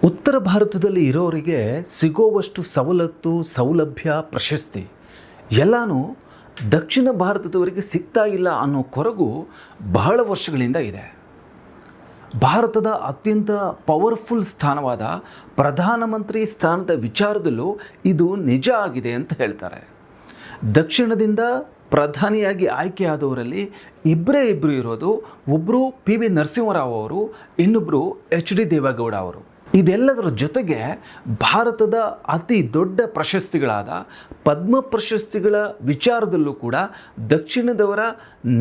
ಉತ್ತರ ಭಾರತದಲ್ಲಿ ಇರೋರಿಗೆ ಸಿಗೋವಷ್ಟು ಸವಲತ್ತು ಸೌಲಭ್ಯ ಪ್ರಶಸ್ತಿ ಎಲ್ಲನೂ ದಕ್ಷಿಣ ಭಾರತದವರಿಗೆ ಸಿಗ್ತಾ ಇಲ್ಲ ಅನ್ನೋ ಕೊರಗು ಬಹಳ ವರ್ಷಗಳಿಂದ ಇದೆ. ಭಾರತದ ಅತ್ಯಂತ ಪವರ್ಫುಲ್ ಸ್ಥಾನವಾದ ಪ್ರಧಾನಮಂತ್ರಿ ಸ್ಥಾನದ ವಿಚಾರದಲ್ಲೂ ಇದು ನಿಜ ಆಗಿದೆ ಅಂತ ಹೇಳ್ತಾರೆ. ದಕ್ಷಿಣದಿಂದ ಪ್ರಧಾನಿಯಾಗಿ ಆಯ್ಕೆಯಾದವರಲ್ಲಿ ಇಬ್ಬರು ಇರೋದು. ಒಬ್ಬರು PV ನರಸಿಂಹರಾವ್ ಅವರು, ಇನ್ನೊಬ್ಬರು HD ದೇವೇಗೌಡ ಅವರು. ಇದೆಲ್ಲದರ ಜೊತೆಗೆ ಭಾರತದ ಅತಿ ದೊಡ್ಡ ಪ್ರಶಸ್ತಿಗಳಾದ ಪದ್ಮ ಪ್ರಶಸ್ತಿಗಳ ವಿಚಾರದಲ್ಲೂ ಕೂಡ ದಕ್ಷಿಣದವರ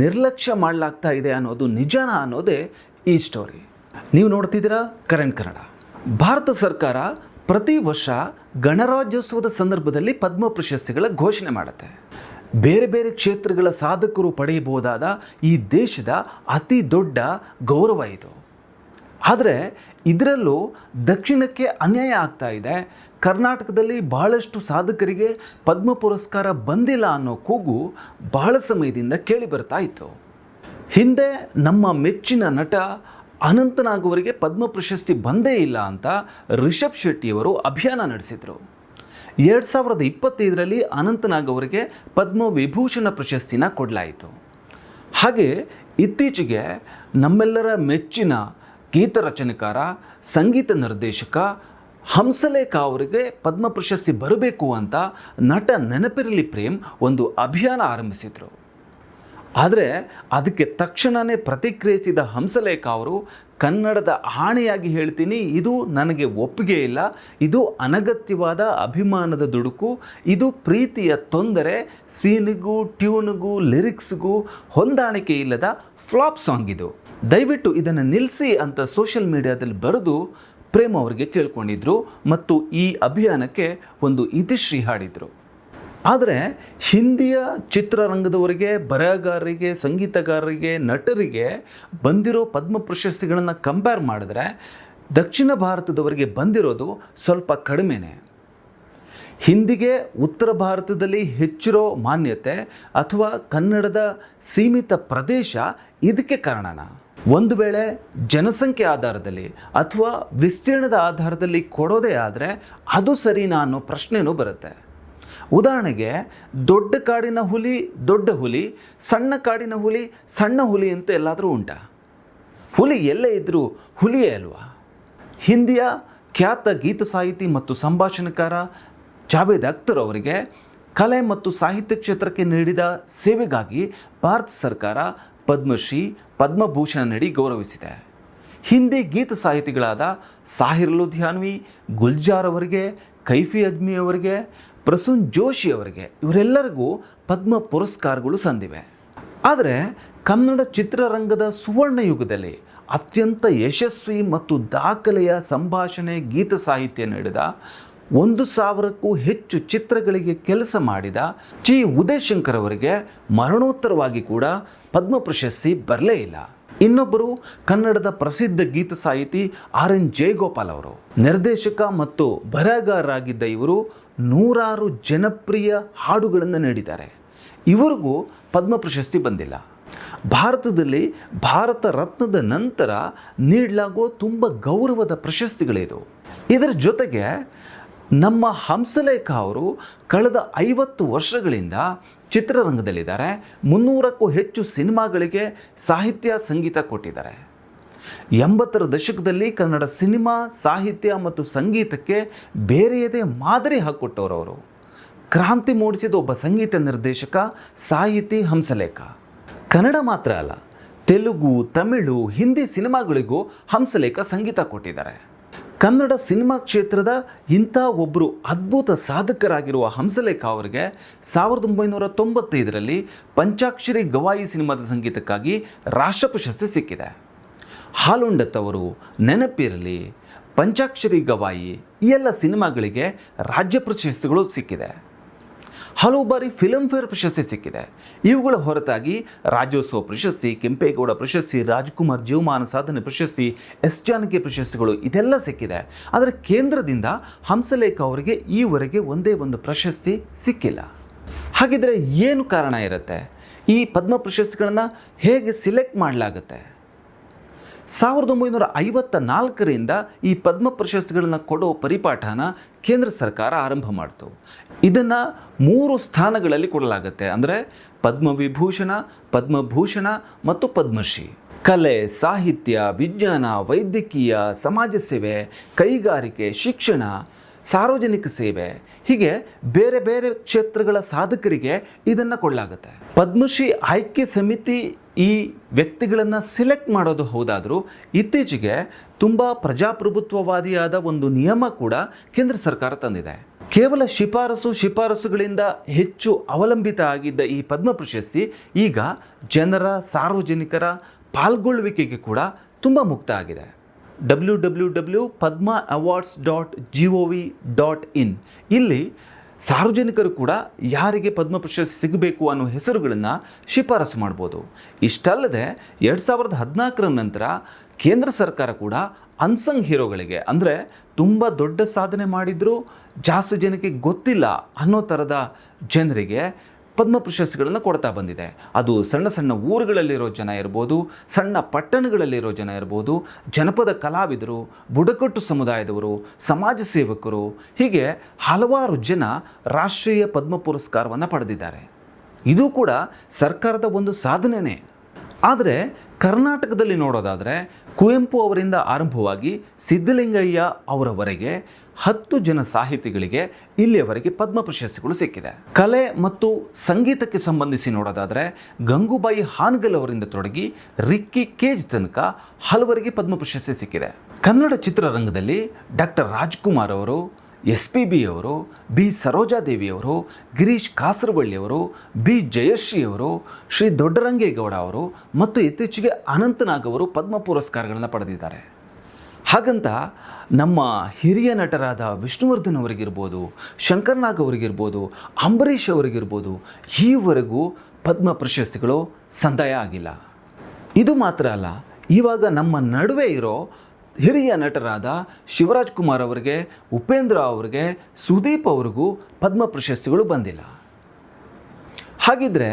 ನಿರ್ಲಕ್ಷ್ಯ ಮಾಡಲಾಗ್ತಾ ಇದೆ ಅನ್ನೋದು ನಿಜನಾ ಅನ್ನೋದೇ ಈ ಸ್ಟೋರಿ. ನೀವು ನೋಡ್ತಿದ್ದೀರಾ ಕರೆಂಟ್ ಕನ್ನಡ. ಭಾರತ ಸರ್ಕಾರ ಪ್ರತಿ ವರ್ಷ ಗಣರಾಜ್ಯೋತ್ಸವದ ಸಂದರ್ಭದಲ್ಲಿ ಪದ್ಮ ಪ್ರಶಸ್ತಿಗಳ ಘೋಷಣೆ ಮಾಡುತ್ತೆ. ಬೇರೆ ಬೇರೆ ಕ್ಷೇತ್ರಗಳ ಸಾಧಕರು ಪಡೆಯಬಹುದಾದ ಈ ದೇಶದ ಅತಿ ದೊಡ್ಡ ಗೌರವ ಇದು. ಆದರೆ ಇದರಲ್ಲೂ ದಕ್ಷಿಣಕ್ಕೆ ಅನ್ಯಾಯ ಆಗ್ತಾ ಇದೆ. ಕರ್ನಾಟಕದಲ್ಲಿ ಬಹಳಷ್ಟು ಸಾಧಕರಿಗೆ ಪದ್ಮ ಪುರಸ್ಕಾರ ಬಂದಿಲ್ಲ ಅನ್ನೋ ಕೂಗು ಬಹಳ ಸಮಯದಿಂದ ಕೇಳಿ ಬರ್ತಾ ಇತ್ತು. ಹಿಂದೆ ನಮ್ಮ ಮೆಚ್ಚಿನ ನಟ ಅನಂತನಾಗ್ ಅವರಿಗೆ ಪದ್ಮ ಪ್ರಶಸ್ತಿ ಬಂದೇ ಇಲ್ಲ ಅಂತ ರಿಷಬ್ ಶೆಟ್ಟಿಯವರು ಅಭಿಯಾನ ನಡೆಸಿದರು. 2025ರಲ್ಲಿ ಅನಂತನಾಗ್ ಅವರಿಗೆ ಪದ್ಮ ವಿಭೂಷಣ ಪ್ರಶಸ್ತಿನ ಕೊಡಲಾಯಿತು. ಹಾಗೆ ಇತ್ತೀಚೆಗೆ ನಮ್ಮೆಲ್ಲರ ಮೆಚ್ಚಿನ ಗೀತ ರಚನೆಕಾರ, ಸಂಗೀತ ನಿರ್ದೇಶಕ ಹಂಸಲೇಖ ಅವರಿಗೆ ಪದ್ಮ ಪ್ರಶಸ್ತಿ ಬರಬೇಕು ಅಂತ ನಟ ನೆನಪಿರಲಿ ಪ್ರೇಮ್ ಒಂದು ಅಭಿಯಾನ ಆರಂಭಿಸಿದರು. ಆದರೆ ಅದಕ್ಕೆ ತಕ್ಷಣವೇ ಪ್ರತಿಕ್ರಿಯಿಸಿದ ಹಂಸಲೇಖ ಅವರು, ಕನ್ನಡದ ಆಣೆಯಾಗಿ ಹೇಳ್ತೀನಿ, ಇದು ನನಗೆ ಒಪ್ಪಿಗೆ ಇಲ್ಲ, ಇದು ಅನಗತ್ಯವಾದ ಅಭಿಮಾನದ ದುಡುಕು, ಇದು ಪ್ರೀತಿಯ ತೊಂದರೆ, ಸೀನಿಗೂ ಟ್ಯೂನ್ಗೂ ಲಿರಿಕ್ಸ್ಗೂ ಹೊಂದಾಣಿಕೆ ಇಲ್ಲದ ಫ್ಲಾಪ್ ಸಾಂಗ್ ಇದು, ದಯವಿಟ್ಟು ಇದನ್ನು ನಿಲ್ಲಿಸಿ ಅಂತ ಸೋಷಿಯಲ್ ಮೀಡಿಯಾದಲ್ಲಿ ಬರೆದು ಪ್ರೇಮ್ ಅವರಿಗೆ ಕೇಳ್ಕೊಂಡಿದ್ರು ಮತ್ತು ಈ ಅಭಿಯಾನಕ್ಕೆ ಒಂದು ಇತಿಶ್ರೀ ಹಾಡಿದರು. ಆದರೆ ಹಿಂದಿಯ ಚಿತ್ರರಂಗದವರಿಗೆ, ಬರಹಗಾರರಿಗೆ, ಸಂಗೀತಗಾರರಿಗೆ, ನಟರಿಗೆ ಬಂದಿರೋ ಪದ್ಮ ಪ್ರಶಸ್ತಿಗಳನ್ನು ಕಂಪೇರ್ ಮಾಡಿದ್ರೆ ದಕ್ಷಿಣ ಭಾರತದವರಿಗೆ ಬಂದಿರೋದು ಸ್ವಲ್ಪ ಕಡಿಮೆನೇ. ಹಿಂದಿಗೆ ಉತ್ತರ ಭಾರತದಲ್ಲಿ ಹೆಚ್ಚಿರೋ ಮಾನ್ಯತೆ ಅಥವಾ ಕನ್ನಡದ ಸೀಮಿತ ಪ್ರದೇಶ ಇದಕ್ಕೆ ಕಾರಣನ? ಒಂದು ವೇಳೆ ಜನಸಂಖ್ಯೆ ಆಧಾರದಲ್ಲಿ ಅಥವಾ ವಿಸ್ತೀರ್ಣದ ಆಧಾರದಲ್ಲಿ ಕೊಡೋದೇ ಆದರೆ ಅದು ಸರಿನಾ ಅನ್ನೋ ಪ್ರಶ್ನೆನೂ ಬರುತ್ತೆ. ಉದಾಹರಣೆಗೆ, ದೊಡ್ಡ ಕಾಡಿನ ಹುಲಿ ದೊಡ್ಡ ಹುಲಿ, ಸಣ್ಣ ಕಾಡಿನ ಹುಲಿ ಸಣ್ಣ ಹುಲಿ ಅಂತ ಎಲ್ಲಾದರೂ ಉಂಟಾ? ಹುಲಿ ಎಲ್ಲೇ ಇದ್ದರೂ ಹುಲಿಯೇ ಅಲ್ವಾ? ಹಿಂದಿಯ ಖ್ಯಾತ ಗೀತ ಸಾಹಿತಿ ಮತ್ತು ಸಂಭಾಷಣೆಕಾರ ಜಾವೇದ್ ಅಖ್ತರ್ ಅವರಿಗೆ ಕಲೆ ಮತ್ತು ಸಾಹಿತ್ಯ ಕ್ಷೇತ್ರಕ್ಕೆ ನೀಡಿದ ಸೇವೆಗಾಗಿ ಭಾರತ ಸರ್ಕಾರ ಪದ್ಮಶ್ರೀ, ಪದ್ಮಭೂಷಣ ನೀಡಿ ಗೌರವಿಸಿದೆ. ಹಿಂದಿ ಗೀತ ಸಾಹಿತಿಗಳಾದ ಸಾಹಿರ್ ಲುಧಿಯಾನ್ವಿ, ಗುಲ್ಜಾರ್ ಅವರಿಗೆ, ಕೈಫಿ ಅಜ್ಮಿ ಅವರಿಗೆ, ಪ್ರಸೂನ್ ಜೋಶಿ ಅವರಿಗೆ, ಇವರೆಲ್ಲರಿಗೂ ಪದ್ಮ ಪುರಸ್ಕಾರಗಳು ಸಂದಿವೆ. ಆದರೆ ಕನ್ನಡ ಚಿತ್ರರಂಗದ ಸುವರ್ಣ ಯುಗದಲ್ಲಿ ಅತ್ಯಂತ ಯಶಸ್ವಿ ಮತ್ತು ದಾಖಲೆಯ ಸಂಭಾಷಣೆ ಗೀತ ಸಾಹಿತ್ಯ ನೀಡಿದ 1000ಕ್ಕೂ ಹೆಚ್ಚು ಚಿತ್ರಗಳಿಗೆ ಕೆಲಸ ಮಾಡಿದ ಚಿ ಉದಯಶಂಕರ್ ಅವರಿಗೆ ಮರಣೋತ್ತರವಾಗಿ ಕೂಡ ಪದ್ಮ ಪ್ರಶಸ್ತಿ ಬರಲೇ ಇಲ್ಲ. ಇನ್ನೊಬ್ಬರು ಕನ್ನಡದ ಪ್ರಸಿದ್ಧ ಗೀತ ಸಾಹಿತಿ RN ಜಯಗೋಪಾಲ್ ಅವರು. ನಿರ್ದೇಶಕ ಮತ್ತು ಬರಹಗಾರರಾಗಿದ್ದ ಇವರು ನೂರಾರು ಜನಪ್ರಿಯ ಹಾಡುಗಳನ್ನು ನೀಡಿದ್ದಾರೆ. ಇವರಿಗೂ ಪದ್ಮ ಪ್ರಶಸ್ತಿ ಬಂದಿಲ್ಲ. ಭಾರತದಲ್ಲಿ ಭಾರತ ರತ್ನದ ನಂತರ ನೀಡಲಾಗೋ ತುಂಬ ಗೌರವದ ಪ್ರಶಸ್ತಿಗಳಿದು. ಇದರ ಜೊತೆಗೆ ನಮ್ಮ ಹಂಸಲೇಖ ಅವರು ಕಳೆದ 50 ವರ್ಷಗಳಿಂದ ಚಿತ್ರರಂಗದಲ್ಲಿದ್ದಾರೆ. 300ಕ್ಕೂ ಹೆಚ್ಚು ಸಿನಿಮಾಗಳಿಗೆ ಸಾಹಿತ್ಯ ಸಂಗೀತ ಕೊಟ್ಟಿದ್ದಾರೆ. 80ರ ದಶಕದಲ್ಲಿ ಕನ್ನಡ ಸಿನಿಮಾ ಸಾಹಿತ್ಯ ಮತ್ತು ಸಂಗೀತಕ್ಕೆ ಬೇರೆಯದೇ ಮಾದರಿ ಹಾಕಿಕೊಟ್ಟವರು. ಕ್ರಾಂತಿ ಮೂಡಿಸಿದ ಒಬ್ಬ ಸಂಗೀತ ನಿರ್ದೇಶಕ, ಸಾಹಿತಿ ಹಂಸಲೇಖ. ಕನ್ನಡ ಮಾತ್ರ ಅಲ್ಲ, ತೆಲುಗು, ತಮಿಳು, ಹಿಂದಿ ಸಿನಿಮಾಗಳಿಗೂ ಹಂಸಲೇಖ ಸಂಗೀತ ಕೊಟ್ಟಿದ್ದಾರೆ. ಕನ್ನಡ ಸಿನಿಮಾ ಕ್ಷೇತ್ರದ ಇಂಥ ಒಬ್ಬರು ಅದ್ಭುತ ಸಾಧಕರಾಗಿರುವ ಹಂಸಲೇಖ ಅವರಿಗೆ 1995ರಲ್ಲಿ ಪಂಚಾಕ್ಷರಿ ಗವಾಯಿ ಸಿನಿಮಾದ ಸಂಗೀತಕ್ಕಾಗಿ ರಾಷ್ಟ್ರ ಪ್ರಶಸ್ತಿ ಸಿಕ್ಕಿದೆ. ಹಾಲುಂಡತ್ ಅವರು, ನೆನಪಿರಲಿ, ಪಂಚಾಕ್ಷರಿ ಗವಾಯಿ ಈ ಎಲ್ಲ ಸಿನಿಮಾಗಳಿಗೆ ರಾಜ್ಯ ಪ್ರಶಸ್ತಿಗಳು ಸಿಕ್ಕಿದೆ. ಹಲವು ಬಾರಿ ಫಿಲ್ಮ್ಫೇರ್ ಪ್ರಶಸ್ತಿ ಸಿಕ್ಕಿದೆ. ಇವುಗಳ ಹೊರತಾಗಿ ರಾಜ್ಯೋತ್ಸವ ಪ್ರಶಸ್ತಿ, ಕೆಂಪೇಗೌಡ ಪ್ರಶಸ್ತಿ, ರಾಜ್ಕುಮಾರ್ ಜೀವಮಾನ ಸಾಧನೆ ಪ್ರಶಸ್ತಿ, S ಜಾನಕಿ ಪ್ರಶಸ್ತಿಗಳು ಇದೆಲ್ಲ ಸಿಕ್ಕಿದೆ. ಆದರೆ ಕೇಂದ್ರದಿಂದ ಹಂಸಲೇಖ ಅವರಿಗೆ ಈವರೆಗೆ ಒಂದೇ ಒಂದು ಪ್ರಶಸ್ತಿ ಸಿಕ್ಕಿಲ್ಲ. ಹಾಗಿದ್ರೆ ಏನು ಕಾರಣ ಇರುತ್ತೆ? ಈ ಪದ್ಮ ಪ್ರಶಸ್ತಿಗಳನ್ನು ಹೇಗೆ ಸಿಲೆಕ್ಟ್ ಮಾಡಲಾಗುತ್ತೆ? 1954ರಿಂದ ಈ ಪದ್ಮ ಪ್ರಶಸ್ತಿಗಳನ್ನು ಕೊಡೋ ಪರಿಪಾಠನ ಕೇಂದ್ರ ಸರ್ಕಾರ ಆರಂಭ ಮಾಡ್ತು. ಇದನ್ನು 3 ಸ್ಥಾನಗಳಲ್ಲಿ ಕೊಡಲಾಗುತ್ತೆ. ಅಂದರೆ ಪದ್ಮವಿಭೂಷಣ, ಪದ್ಮಭೂಷಣ ಮತ್ತು ಪದ್ಮಶ್ರೀ. ಕಲೆ, ಸಾಹಿತ್ಯ, ವಿಜ್ಞಾನ, ವೈದ್ಯಕೀಯ, ಸಮಾಜ ಸೇವೆ, ಕೈಗಾರಿಕೆ, ಶಿಕ್ಷಣ, ಸಾರ್ವಜನಿಕ ಸೇವೆ, ಹೀಗೆ ಬೇರೆ ಬೇರೆ ಕ್ಷೇತ್ರಗಳ ಸಾಧಕರಿಗೆ ಇದನ್ನು ಕೊಡಲಾಗುತ್ತೆ. ಪದ್ಮಶ್ರೀ ಆಯ್ಕೆ ಸಮಿತಿ ಈ ವ್ಯಕ್ತಿಗಳನ್ನು ಸಿಲೆಕ್ಟ್ ಮಾಡೋದು ಹೌದಾದರೂ ಇತ್ತೀಚೆಗೆ ತುಂಬ ಪ್ರಜಾಪ್ರಭುತ್ವವಾದಿಯಾದ ಒಂದು ನಿಯಮ ಕೂಡ ಕೇಂದ್ರ ಸರ್ಕಾರ ತಂದಿದೆ. ಕೇವಲ ಶಿಫಾರಸುಗಳಿಂದ ಹೆಚ್ಚು ಅವಲಂಬಿತ ಆಗಿದ್ದ ಈ ಪದ್ಮ ಪ್ರಶಸ್ತಿ ಈಗ ಜನರ, ಸಾರ್ವಜನಿಕರ ಪಾಲ್ಗೊಳ್ಳುವಿಕೆಗೆ ಕೂಡ ತುಂಬ ಮುಕ್ತ ಆಗಿದೆ. www.padmaawards.gov.in ಇಲ್ಲಿ ಸಾರ್ವಜನಿಕರು ಕೂಡ ಯಾರಿಗೆ ಪದ್ಮ ಪ್ರಶಸ್ತಿ ಸಿಗಬೇಕು ಅನ್ನೋ ಹೆಸರುಗಳನ್ನು ಶಿಫಾರಸು ಮಾಡ್ಬೋದು. ಇಷ್ಟಲ್ಲದೆ 2014 ನಂತರ ಕೇಂದ್ರ ಸರ್ಕಾರ ಕೂಡ ಅನ್ಸಂಗ್ ಹೀರೋಗಳಿಗೆ, ಅಂದರೆ ತುಂಬ ದೊಡ್ಡ ಸಾಧನೆ ಮಾಡಿದರೂ ಜಾಸ್ತಿ ಜನಕ್ಕೆ ಗೊತ್ತಿಲ್ಲ ಅನ್ನೋ ಥರದ ಜನರಿಗೆ ಪದ್ಮ ಪ್ರಶಸ್ತಿಗಳನ್ನು ಕೊಡ್ತಾ ಬಂದಿದೆ. ಅದು ಸಣ್ಣ ಸಣ್ಣ ಊರುಗಳಲ್ಲಿರೋ ಜನ ಇರ್ಬೋದು, ಸಣ್ಣ ಪಟ್ಟಣಗಳಲ್ಲಿರೋ ಜನ ಇರ್ಬೋದು, ಜನಪದ ಕಲಾವಿದರು, ಬುಡಕಟ್ಟು ಸಮುದಾಯದವರು, ಸಮಾಜ ಸೇವಕರು, ಹೀಗೆ ಹಲವಾರು ಜನ ರಾಷ್ಟ್ರೀಯ ಪದ್ಮ ಪುರಸ್ಕಾರವನ್ನು ಪಡೆದಿದ್ದಾರೆ. ಇದು ಕೂಡ ಸರ್ಕಾರದ ಒಂದು ಸಾಧನೆಯೇ. ಆದರೆ ಕರ್ನಾಟಕದಲ್ಲಿ ನೋಡೋದಾದರೆ ಕುವೆಂಪು ಅವರಿಂದ ಆರಂಭವಾಗಿ ಸಿದ್ಧಲಿಂಗಯ್ಯ ಅವರವರೆಗೆ 10 ಜನ ಸಾಹಿತಿಗಳಿಗೆ ಇಲ್ಲಿಯವರೆಗೆ ಪದ್ಮ ಪ್ರಶಸ್ತಿಗಳು ಸಿಕ್ಕಿದೆ. ಕಲೆ ಮತ್ತು ಸಂಗೀತಕ್ಕೆ ಸಂಬಂಧಿಸಿ ನೋಡೋದಾದರೆ ಗಂಗೂಬಾಯಿ ಹಾನಗಲ್ ಅವರಿಂದ ತೊಡಗಿ ರಿಕ್ಕಿ ಕೇಜ್ ತನಕ ಹಲವರಿಗೆ ಪದ್ಮ ಪ್ರಶಸ್ತಿ ಸಿಕ್ಕಿದೆ. ಕನ್ನಡ ಚಿತ್ರರಂಗದಲ್ಲಿ ಡಾಕ್ಟರ್ ರಾಜ್ಕುಮಾರ್ ಅವರು, SPB ಅವರು, ಬಿ ಸರೋಜಾದೇವಿಯವರು, ಗಿರೀಶ್ ಕಾಸರವಳ್ಳಿಯವರು, ಬಿ ಜಯಶ್ರೀಯವರು, ಶ್ರೀ ದೊಡ್ಡರಂಗೇಗೌಡ ಅವರು ಮತ್ತು ಇತ್ತೀಚೆಗೆ ಅನಂತನಾಗ್ ಅವರು ಪದ್ಮ ಪುರಸ್ಕಾರಗಳನ್ನು ಪಡೆದಿದ್ದಾರೆ. ಹಾಗಂತ ನಮ್ಮ ಹಿರಿಯ ನಟರಾದ ವಿಷ್ಣುವರ್ಧನ್ ಅವರಿಗಿರ್ಬೋದು, ಶಂಕರ್ನಾಗ್ ಅವರಿಗಿರ್ಬೋದು, ಅಂಬರೀಷ್ ಅವರಿಗಿರ್ಬೋದು, ಈವರೆಗೂ ಪದ್ಮ ಪ್ರಶಸ್ತಿಗಳು ಸಂದಾಯ ಆಗಿಲ್ಲ. ಇದು ಮಾತ್ರ ಅಲ್ಲ, ಇವಾಗ ನಮ್ಮ ನಡುವೆ ಇರೋ ಹಿರಿಯ ನಟರಾದ ಶಿವರಾಜ್ ಕುಮಾರ್ ಅವರಿಗೆ, ಉಪೇಂದ್ರ ಅವರಿಗೆ, ಸುದೀಪ್ ಅವ್ರಿಗೂ ಪದ್ಮ ಪ್ರಶಸ್ತಿಗಳು ಬಂದಿಲ್ಲ. ಹಾಗಿದ್ರೆ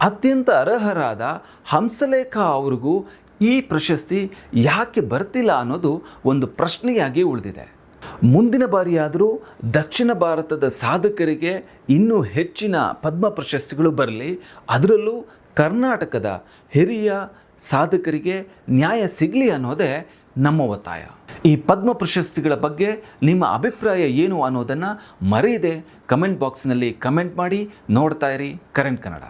ಅತ್ಯಂತ ಅರ್ಹರಾದ ಹಂಸಲೇಖ ಅವ್ರಿಗೂ ಈ ಪ್ರಶಸ್ತಿ ಯಾಕೆ ಬರ್ತಿಲ್ಲ ಅನ್ನೋದು ಒಂದು ಪ್ರಶ್ನೆಯಾಗಿ ಉಳಿದಿದೆ. ಮುಂದಿನ ಬಾರಿಯಾದರೂ ದಕ್ಷಿಣ ಭಾರತದ ಸಾಧಕರಿಗೆ ಇನ್ನೂ ಹೆಚ್ಚಿನ ಪದ್ಮ ಪ್ರಶಸ್ತಿಗಳು ಬರಲಿ, ಅದರಲ್ಲೂ ಕರ್ನಾಟಕದ ಹಿರಿಯ ಸಾಧಕರಿಗೆ ನ್ಯಾಯ ಸಿಗಲಿ ಅನ್ನೋದೇ ನಮ್ಮ ಒತ್ತಾಯ. ಈ ಪದ್ಮ ಪ್ರಶಸ್ತಿಗಳ ಬಗ್ಗೆ ನಿಮ್ಮ ಅಭಿಪ್ರಾಯ ಏನು ಅನ್ನೋದನ್ನು ಮರೆಯದೆ ಕಮೆಂಟ್ ಬಾಕ್ಸ್ನಲ್ಲಿ ಕಮೆಂಟ್ ಮಾಡಿ. ನೋಡ್ತಾ ಇರಿ ಕರೆಂಟ್ ಕನ್ನಡ.